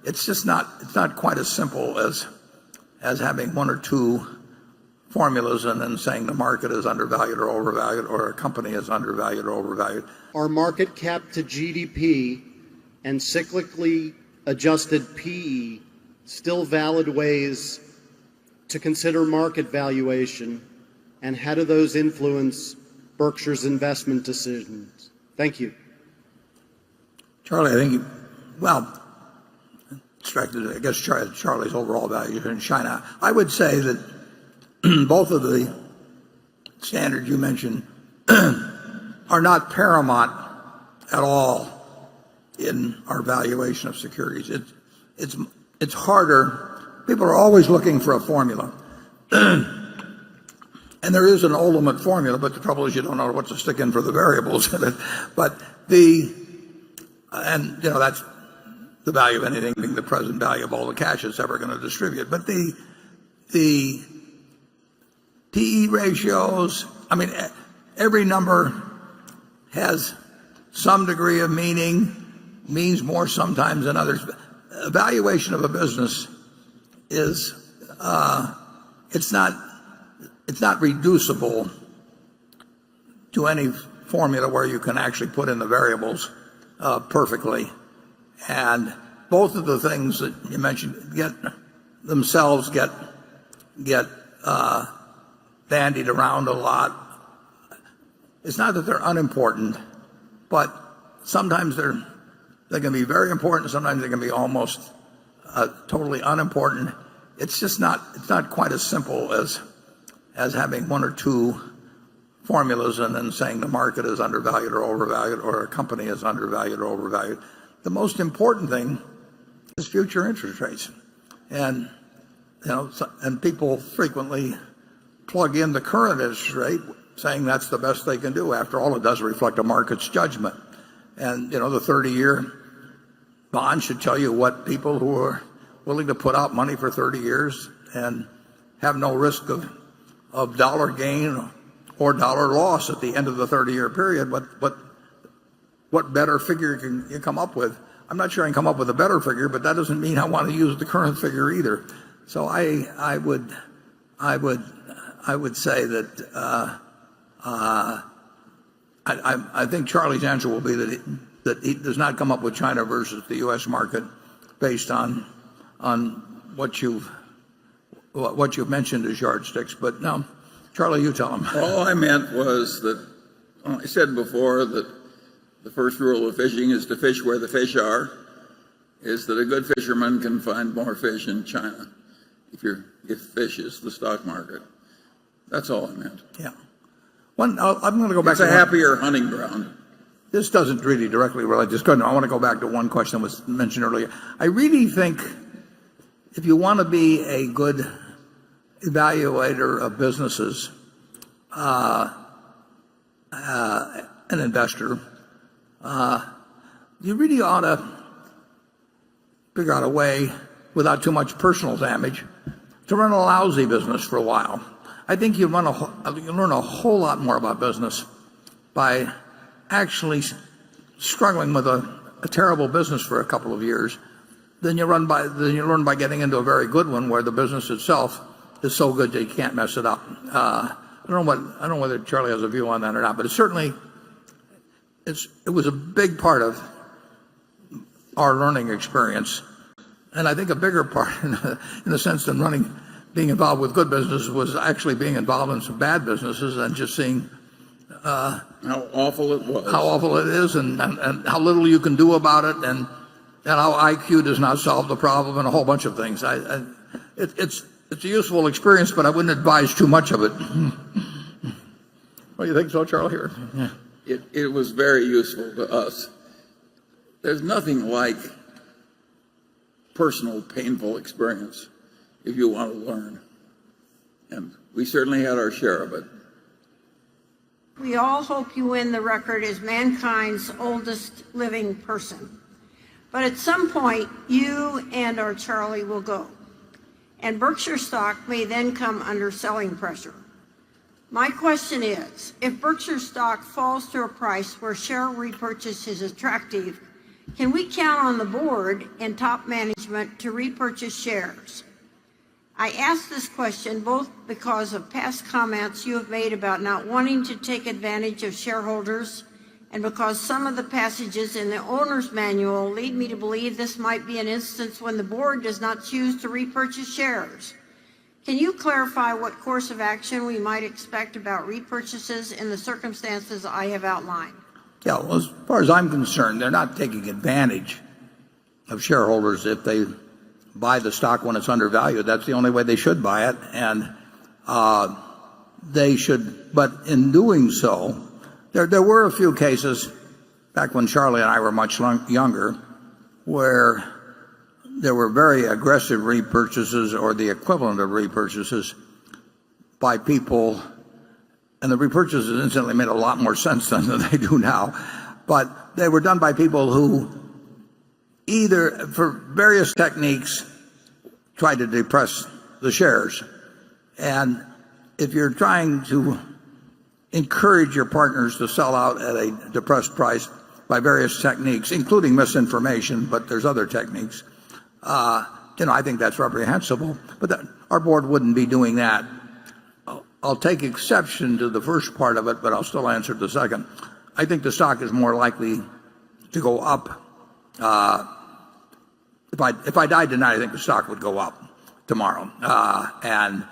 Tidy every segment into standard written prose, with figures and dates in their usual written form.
it's just not quite as simple as having one or two formulas and then saying the market is undervalued or overvalued, or a company is undervalued or overvalued. Are market cap to GDP and cyclically adjusted PE still valid ways to consider market valuation, and how do those influence Berkshire's investment decisions? Thank you. Charlie, I think, I guess Charlie's overall value in China. I would say that both of the standards you mentioned are not paramount at all in our valuation of securities. It's harder. People are always looking for a formula. And there is an ultimate formula, but the trouble is you don't know what to stick in for the variables in it. But that's the value of anything being the present value of all the cash it's ever going to distribute. But the PE ratios, every number has some degree of meaning, means more sometimes than others. Evaluation of a business is, it's not reducible to any formula where you can actually put in the variables perfectly. And both of the things that you mentioned get bandied around a lot. It's not that they're unimportant, but sometimes they can be very important. Sometimes they can be almost totally unimportant. It's just not quite as simple as having one or two formulas and then saying the market is undervalued or overvalued, or a company is undervalued or overvalued. The most important thing is future interest rates, and people frequently plug in the current interest rate, saying that's the best they can do. After all, it does reflect a market's judgment, and the 30-year bond should tell you what people who are willing to put out money for 30 years and have no risk of dollar gain or dollar loss at the end of the 30-year period. What better figure can you come up with? I'm not sure I can come up with a better figure, but that doesn't mean I want to use the current figure either. So I would say that I think Charlie's answer will be that he does not come up with China versus the U.S. market based on what you've mentioned as yardsticks. But now, Charlie, you tell him. All I meant was that I said before that the first rule of fishing is to fish where the fish are, is that a good fisherman can find more fish in China if fish is the stock market. That's all I meant. Yeah. I'm going to go back to a happier hunting ground. This doesn't really directly relate. I want to go back to one question that was mentioned earlier. I really think if you want to be a good evaluator of businesses, an investor, you really ought to figure out a way, without too much personal damage, to run a lousy business for a while. I think you learn a whole lot more about business by actually struggling with a terrible business for a couple of years than you learn by getting into a very good one where the business itself is so good that you can't mess it up. I don't know whether Charlie has a view on that or not, but it was a big part of our learning experience, and I think a bigger part in the sense than being involved with good businesses was actually being involved in some bad businesses and just seeing how awful it was, how awful it is, and how little you can do about it, and how IQ does not solve the problem, and a whole bunch of things. It's a useful experience, but I wouldn't advise too much of it. What do you think so, Charlie? Here, yeah. It was very useful to us. There's nothing like personal, painful experience if you want to learn. And we certainly had our share of it. We all hope you win the record as mankind's oldest living person. But at some point, you and our Charlie will go. And Berkshire stock may then come under selling pressure. My question is, if Berkshire stock falls to a price where share repurchase is attractive, Can we count on the board and top management to repurchase shares? I ask this question both because of past comments you have made about not wanting to take advantage of shareholders and because some of the passages in the owner's manual lead me to believe this might be an instance when the board does not choose to repurchase shares. Can you clarify what course of action we might expect about repurchases in the circumstances I have outlined? Yeah, well, as far as I'm concerned, they're not taking advantage of shareholders if they buy the stock when it's undervalued. That's the only way they should buy it, and they should. But in doing so, there were a few cases back when Charlie and I were much younger, where there were very aggressive repurchases or the equivalent of repurchases by people, and the repurchases incidentally made a lot more sense than they do now, but they were done by people who either, for various techniques, tried to depress the shares. And if you're trying to encourage your partners to sell out at a depressed price by various techniques, including misinformation, but there's other techniques, I think that's reprehensible. But our board wouldn't be doing that. I'll take exception to the first part of it, but I'll still answer the second. I think the stock is more likely to go up. If I died tonight, I think the stock would go up tomorrow, and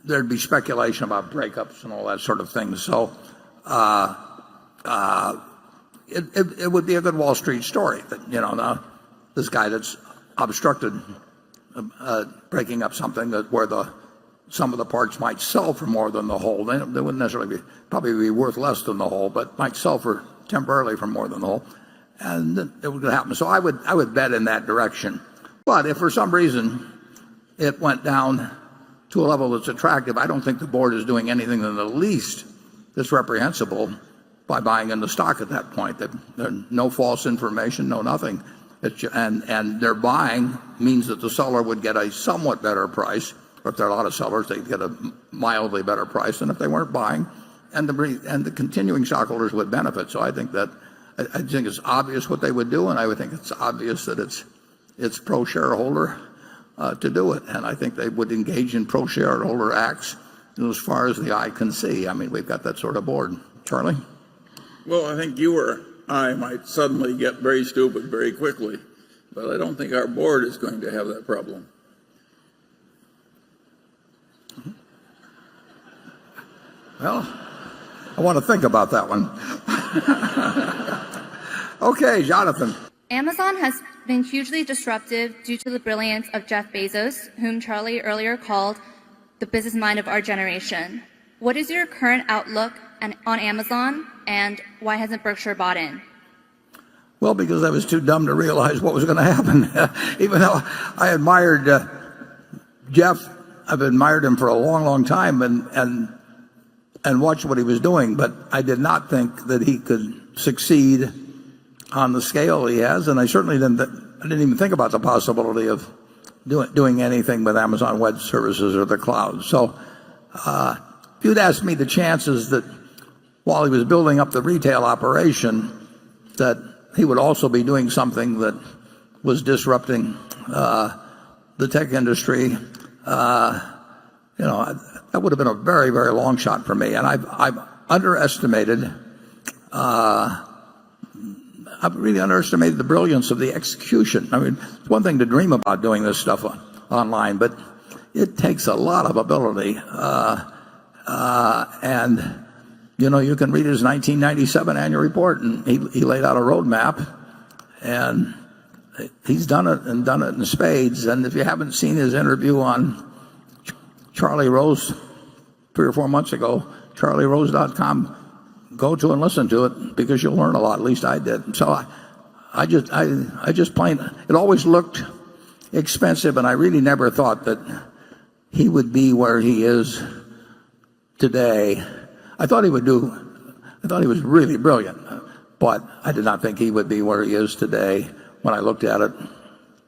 there'd be speculation about breakups and all that sort of thing. So it would be a good Wall Street story that this guy that's obstructed breaking up something where some of the parts might sell for more than the whole. They wouldn't necessarily probably be worth less than the whole, but might sell for temporarily for more than the whole. And it would happen. So I would bet in that direction. But if for some reason it went down to a level that's attractive, I don't think the board is doing anything in the least that's reprehensible by buying in the stock at that point. No false information, no nothing. And their buying means that the seller would get a somewhat better price. Or if there are a lot of sellers, they'd get a mildly better price than if they weren't buying. And the continuing stockholders would benefit. So I think it's obvious what they would do, and I would think it's obvious that it's pro-shareholder to do it. And I think they would engage in pro-shareholder acts as far as the eye can see. I mean, we've got that sort of board. Charlie? Well, I think you or I might suddenly get very stupid very quickly, but I don't think our board is going to have that problem. Well, I want to think about that one. Okay, Jonathan. Amazon has been hugely disruptive due to the brilliance of Jeff Bezos, whom Charlie earlier called the business mind of our generation. What is your current outlook on Amazon, and why hasn't Berkshire bought in? Well, because I was too dumb to realize what was going to happen. Even though I admired Jeff, I've admired him for a long, long time and watched what he was doing, but I did not think that he could succeed on the scale he has, and I certainly didn't even think about the possibility of doing anything with Amazon Web Services or the cloud. So if you'd asked me the chances that while he was building up the retail operation, that he would also be doing something that was disrupting the tech industry, that would have been a very, very long shot for me. And I've really underestimated the brilliance of the execution. I mean, it's one thing to dream about doing this stuff online, but it takes a lot of ability. And you can read his 1997 annual report, and he laid out a roadmap, and he's done it in spades. And if you haven't seen his interview on Charlie Rose 3 or 4 months ago, charlierose.com, go to and listen to it, because you'll learn a lot. At least I did. So I just plain, it always looked expensive, and I really never thought that he would be where he is today. I thought he was really brilliant, but I did not think he would be where he is today when I looked at it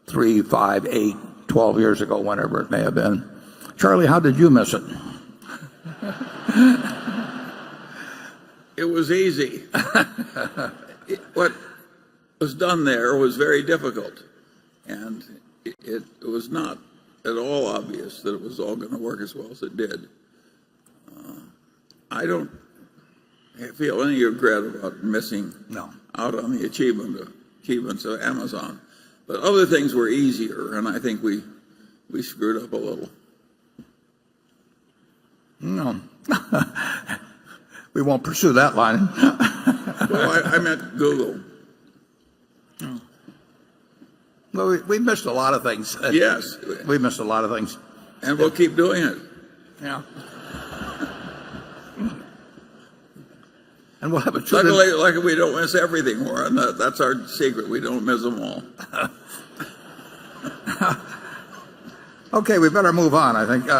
3, 5, 8, 12 years ago, whenever it may have been. Charlie, how did you miss it? It was easy. The was done there was very difficult. And it was not at all obvious that it was all going to work as well as it did. I don't feel any regret about missing out on the achievements of Amazon. But other things were easier, and I think we screwed up a little. No. We won't pursue that line. Well, I meant Google. Well, we missed a lot of things. Yes. We missed a lot of things. And we'll keep doing it. Yeah. And we'll have a Luckily, we don't miss everything, Warren. That's our secret. We don't miss them all. Okay, we better move on, I think.